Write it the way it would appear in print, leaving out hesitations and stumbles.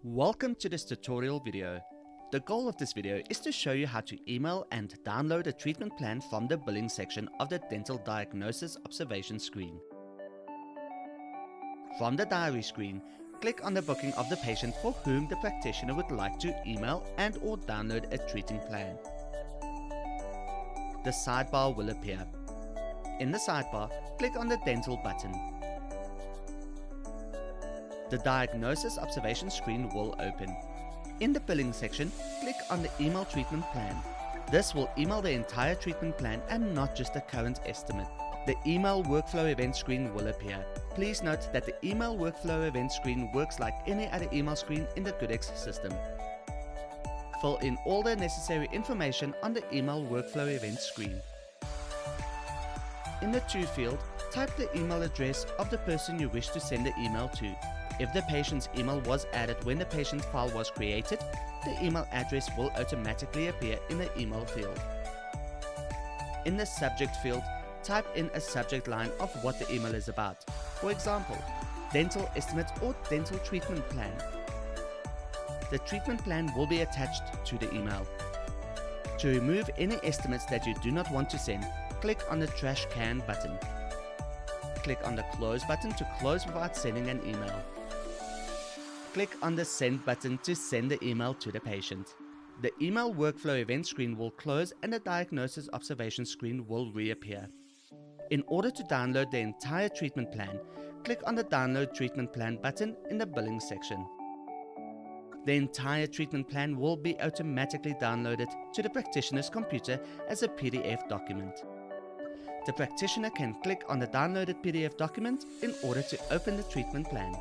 Welcome to this tutorial video. The goal of this video is to show you how to email and download a treatment plan from the billing section of the dental diagnosis observation screen. From the diary screen, click on the booking of the patient for whom the practitioner would like to email and or download a treating plan. The sidebar will appear. In the sidebar, click on the dental button. The diagnosis observation screen will open. In the billing section, click on the email treatment plan. This will email the entire treatment plan and not just the current estimate. The email workflow event screen will appear. Please note that the email workflow event screen works like any other email screen in the GoodX system. Fill in all the necessary information on the email workflow event screen. In the To field, type the email address of the person you wish to send the email to. If the patient's email was added when the patient's file was created, the email address will automatically appear in the email field. In the subject field, type in a subject line of what the email is about. For example, dental estimate or dental treatment plan. The treatment plan will be attached to the email. To remove any estimates that you do not want to send, click on the trash can button. Click on the close button to close without sending an email. Click on the send button to send the email to the patient. The email workflow event screen will close and the diagnosis observation screen will reappear. In order to download the entire treatment plan, click on the download treatment plan button in the billing section. The entire treatment plan will be automatically downloaded to the practitioner's computer as a PDF document. The practitioner can click on the downloaded PDF document in order to open the treatment plan.